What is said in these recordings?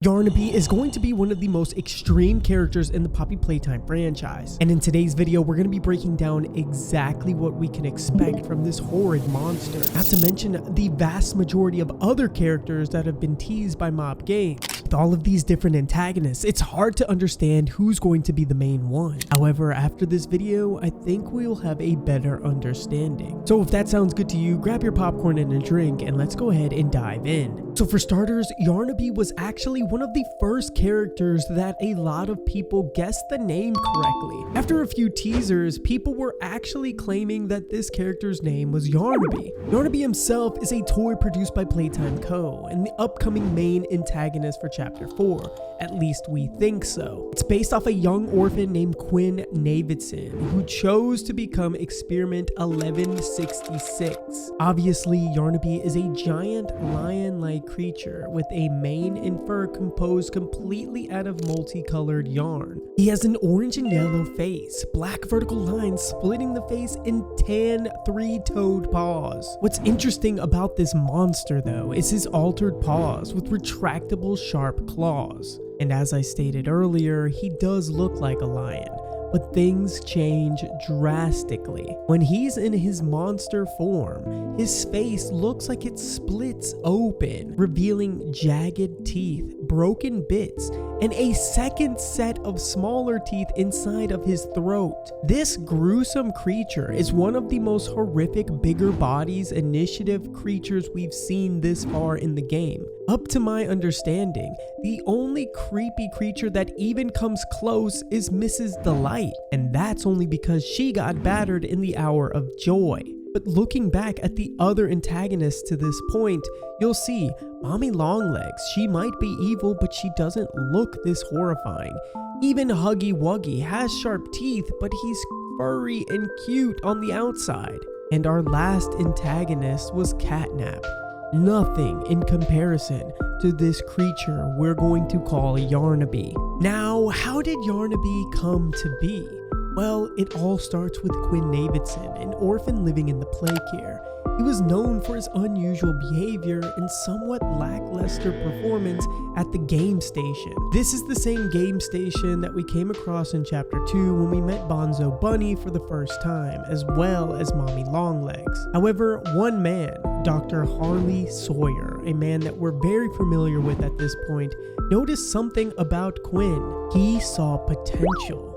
Yarnaby is going to be one of the most extreme characters in the Poppy Playtime franchise, and in today's video we're going to be breaking down exactly what we can expect from this horrid monster, not to mention the vast majority of other characters that have been teased by mob games. With all of these different antagonists, it's hard to understand who's going to be the main one. However, after this video, I think we'll have a better understanding. So if that sounds good to you, grab your popcorn and a drink and let's go ahead and dive in. So for starters, Yarnaby was actually one of the first characters that a lot of people guessed the name correctly. After a few teasers, people were actually claiming that this character's name was Yarnaby. Yarnaby himself is a toy produced by Playtime Co. and the upcoming main antagonist for Chapter 4. At least we think so. It's based off a young orphan named Quinn Navidson, who chose to become Experiment 1166. Obviously, Yarnaby is a giant lion-like creature with a mane and fur composed completely out of multicolored yarn. He has an orange and yellow face, black vertical lines splitting the face, and tan three-toed paws. What's interesting about this monster though is his altered paws with retractable sharp claws. And as I stated earlier, he does look like a lion, but things change drastically. When he's in his monster form, his face looks like it splits open, revealing jagged teeth, broken bits, and a second set of smaller teeth inside of his throat. This gruesome creature is one of the most horrific bigger bodies initiative creatures we've seen this far in the game. Up to my understanding, the only creepy creature that even comes close is Mrs. Delight, and that's only because she got battered in the Hour of Joy. But looking back at the other antagonists to this point, you'll see Mommy Longlegs, she might be evil, but she doesn't look this horrifying. Even Huggy Wuggy has sharp teeth, but he's furry and cute on the outside. And our last antagonist was Catnap. Nothing in comparison to this creature we're going to call Yarnaby. Now, how did Yarnaby come to be? Well, it all starts with Quinn Navidson, an orphan living in the play care. He was known for his unusual behavior and somewhat lackluster performance at the game station. This is the same game station that we came across in Chapter 2 when we met Bonzo Bunny for the first time, as well as Mommy Longlegs. However, one man, Dr. Harley Sawyer, a man that we're very familiar with at this point, noticed something about Quinn. He saw potential.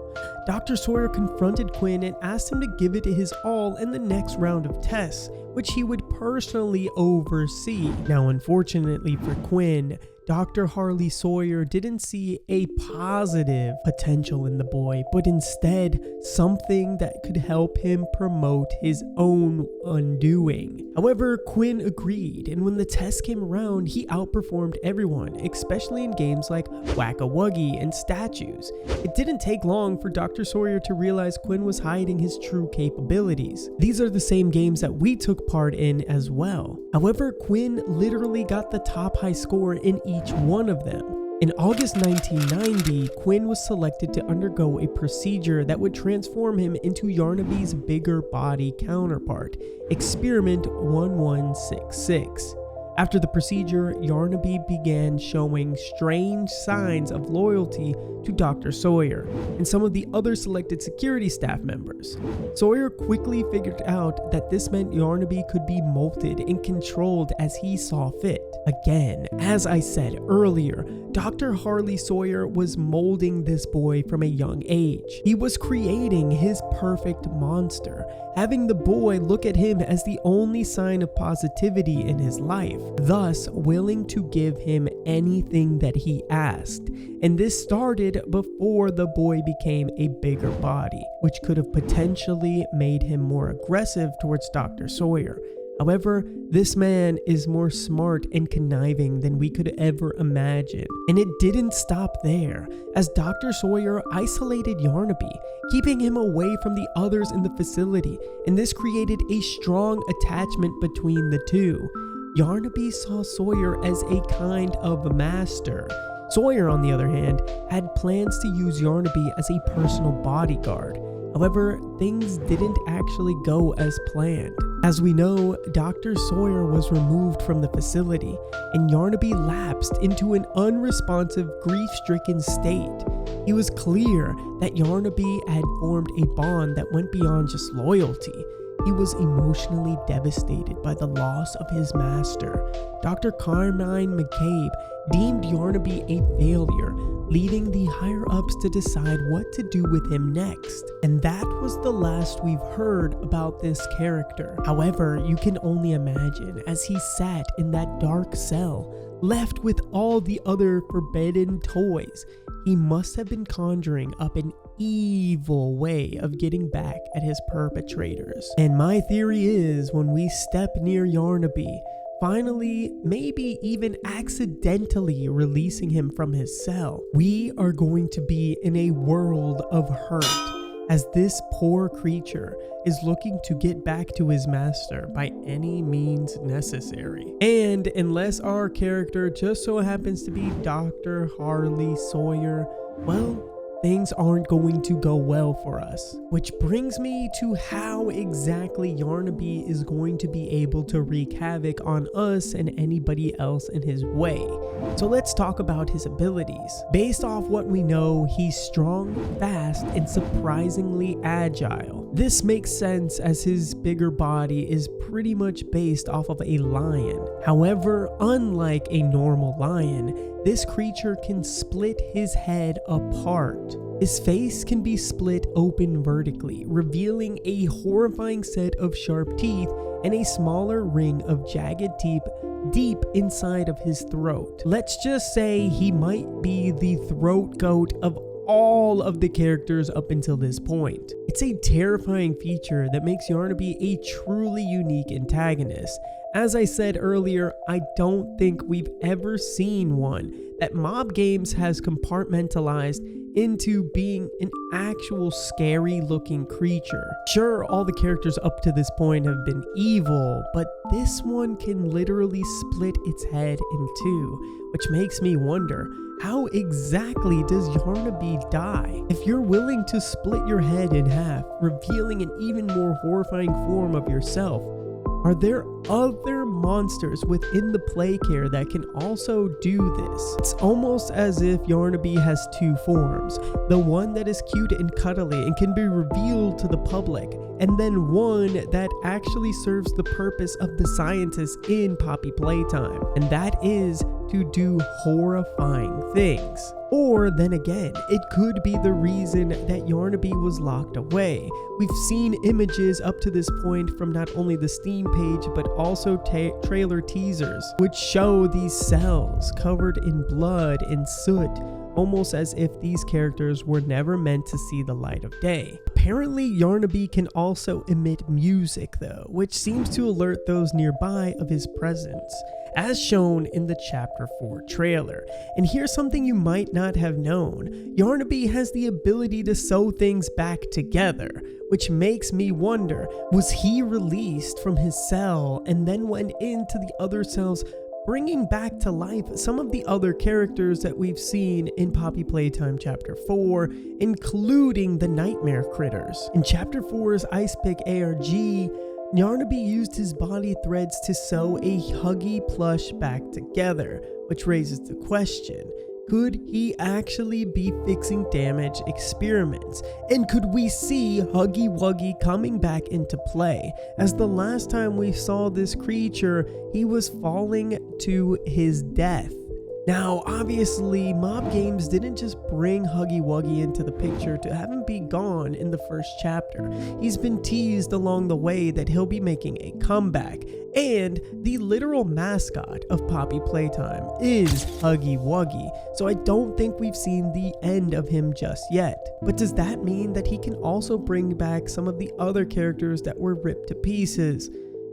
Dr. Sawyer confronted Quinn and asked him to give it his all in the next round of tests, which he would personally oversee. Now, unfortunately for Quinn, Dr. Harley Sawyer didn't see a positive potential in the boy, but instead something that could help him promote his own undoing. However, Quinn agreed, and when the test came around, he outperformed everyone, especially in games like Whack-A-Wuggy and Statues. It didn't take long for Dr. Sawyer to realize Quinn was hiding his true capabilities. These are the same games that we took part in as well. However, Quinn literally got the top high score in each one of them. In August 1990, Quinn was selected to undergo a procedure that would transform him into Yarnaby's bigger body counterpart, Experiment 1166. After the procedure, Yarnaby began showing strange signs of loyalty to Dr. Sawyer and some of the other selected security staff members. Sawyer quickly figured out that this meant Yarnaby could be molded and controlled as he saw fit. Again, as I said earlier, Dr. Harley Sawyer was molding this boy from a young age. He was creating his perfect monster, having the boy look at him as the only sign of positivity in his life, thus willing to give him anything that he asked. And this started before the boy became a bigger body, which could have potentially made him more aggressive towards Dr. Sawyer. However, this man is more smart and conniving than we could ever imagine. And it didn't stop there, as Dr. Sawyer isolated Yarnaby, keeping him away from the others in the facility, and this created a strong attachment between the two. Yarnaby saw Sawyer as a kind of master. Sawyer, on the other hand, had plans to use Yarnaby as a personal bodyguard. However, things didn't actually go as planned. As we know, Dr. Sawyer was removed from the facility, and Yarnaby lapsed into an unresponsive, grief-stricken state. It was clear that Yarnaby had formed a bond that went beyond just loyalty. He was emotionally devastated by the loss of his master. Dr. Carmine McCabe deemed Yarnaby a failure, leading the higher-ups to decide what to do with him next. And that was the last we've heard about this character. However, you can only imagine as he sat in that dark cell, left with all the other forbidden toys, he must have been conjuring up an evil way of getting back at his perpetrators. And my theory is, when we step near Yarnaby, finally, maybe even accidentally releasing him from his cell, we are going to be in a world of hurt, as this poor creature is looking to get back to his master by any means necessary. And unless our character just so happens to be Dr. Harley Sawyer, well, things aren't going to go well for us. Which brings me to how exactly Yarnaby is going to be able to wreak havoc on us and anybody else in his way. So let's talk about his abilities. Based off what we know, he's strong, fast, and surprisingly agile. This makes sense as his bigger body is pretty much based off of a lion. However, unlike a normal lion, this creature can split his head apart. His face can be split open vertically, revealing a horrifying set of sharp teeth and a smaller ring of jagged teeth deep inside of his throat. Let's just say he might be the throat goat of all of the characters up until this point. It's a terrifying feature that makes Yarnaby a truly unique antagonist. As I said earlier, I don't think we've ever seen one that Mob Games has compartmentalized into being an actual scary looking creature. Sure, all the characters up to this point have been evil, but this one can literally split its head in two, which makes me wonder, how exactly does Yarnaby die? If you're willing to split your head in half, revealing an even more horrifying form of yourself, are there other monsters within the play care that can also do this? It's almost as if Yarnaby has two forms, the one that is cute and cuddly and can be revealed to the public, and then one that actually serves the purpose of the scientists in Poppy Playtime, and that is to do horrifying things. Or then again, it could be the reason that Yarnaby was locked away. We've seen images up to this point from not only the Steam page but also trailer teasers, which show these cells covered in blood and soot, almost as if these characters were never meant to see the light of day. Apparently, Yarnaby can also emit music though, which seems to alert those nearby of his presence, as shown in the Chapter 4 trailer. And here's something you might not have known. Yarnaby has the ability to sew things back together, which makes me wonder, was he released from his cell and then went into the other cells, bringing back to life some of the other characters that we've seen in Poppy Playtime Chapter 4, including the Nightmare Critters. In Chapter 4's Ice Pick ARG, Yarnaby used his body threads to sew a Huggy plush back together, which raises the question, could he actually be fixing damaged experiments? And could we see Huggy Wuggy coming back into play? As the last time we saw this creature, he was falling to his death. Now, obviously, Mob Games didn't just bring Huggy Wuggy into the picture to have him be gone in the first chapter. He's been teased along the way that he'll be making a comeback, and the literal mascot of Poppy Playtime is Huggy Wuggy, so I don't think we've seen the end of him just yet. But does that mean that he can also bring back some of the other characters that were ripped to pieces,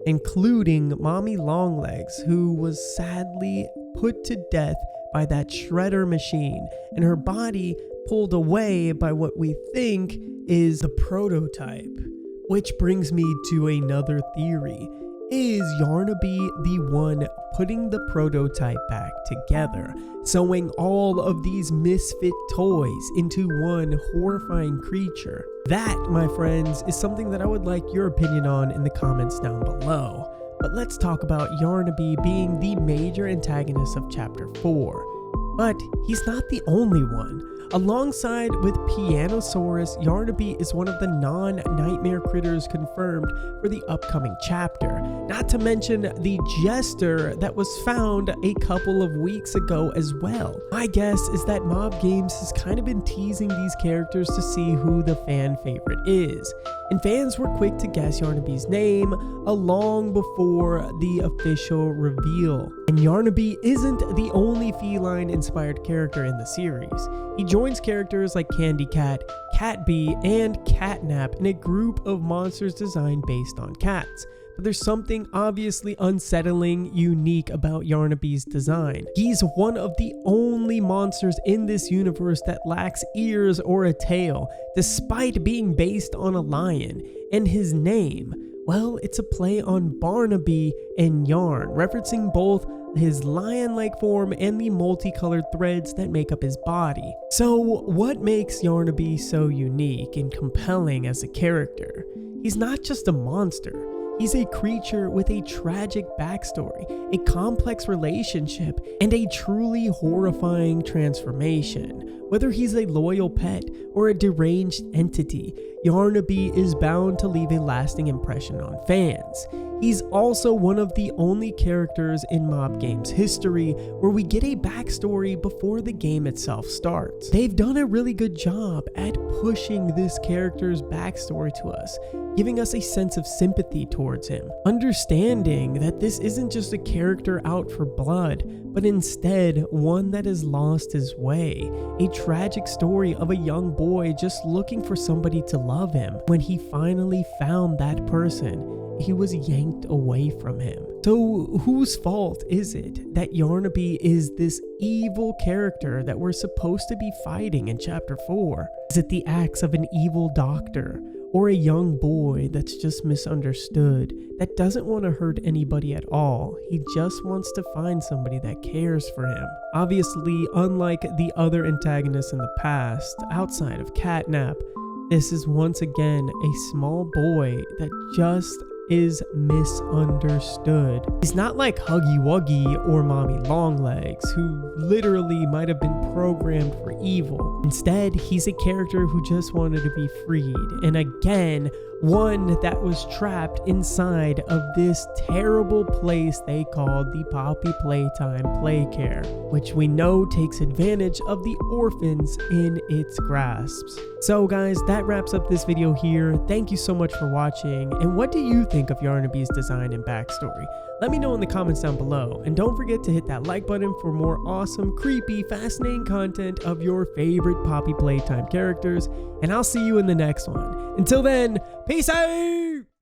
including Mommy Longlegs, who was sadly put to death by that shredder machine, and her body pulled away by what we think is the prototype? Which brings me to another theory. Is Yarnaby the one putting the prototype back together, sewing all of these misfit toys into one horrifying creature? That, my friends, is something that I would like your opinion on in the comments down below. But let's talk about Yarnaby being the major antagonist of Chapter 4. But he's not the only one. Alongside with Pianosaurus, Yarnaby is one of the non-nightmare critters confirmed for the upcoming chapter. Not to mention the jester that was found a couple of weeks ago as well. My guess is that Mob Games has kind of been teasing these characters to see who the fan favorite is. And fans were quick to guess Yarnaby's name long before the official reveal. And Yarnaby isn't the only feline-inspired character in the series. He joins characters like Candy Cat, Cat Bee, and Catnap in a group of monsters designed based on cats. But there's something obviously unsettling, unique about Yarnaby's design. He's one of the only monsters in this universe that lacks ears or a tail, despite being based on a lion. And his name, well, it's a play on Barnaby and Yarn, referencing both his lion-like form and the multicolored threads that make up his body. So what makes Yarnaby so unique and compelling as a character? He's not just a monster. He's a creature with a tragic backstory, a complex relationship, and a truly horrifying transformation. Whether he's a loyal pet or a deranged entity, Yarnaby is bound to leave a lasting impression on fans. He's also one of the only characters in Mob Games history where we get a backstory before the game itself starts. They've done a really good job at pushing this character's backstory to us, giving us a sense of sympathy towards him, understanding that this isn't just a character out for blood, but instead one that has lost his way, a tragic story of a young boy just looking for somebody to love him. When he finally found that person, he was yanked away from him. So whose fault is it that Yarnaby is this evil character that we're supposed to be fighting in Chapter 4? Is it the acts of an evil doctor or a young boy that's just misunderstood, that doesn't want to hurt anybody at all? He just wants to find somebody that cares for him. Obviously, unlike the other antagonists in the past, outside of Catnap, this is once again a small boy that just is misunderstood. He's not like Huggy Wuggy or Mommy Longlegs, who literally might have been programmed for evil. Instead, he's a character who just wanted to be freed, and again, one that was trapped inside of this terrible place they called the Poppy Playtime Playcare, which we know takes advantage of the orphans in its grasps. So guys, that wraps up this video here. Thank you so much for watching, and what do you think of Yarnaby's design and backstory? Let me know in the comments down below, and don't forget to hit that like button for more awesome, creepy, fascinating content of your favorite Poppy Playtime characters, and I'll see you in the next one. Until then, peace out!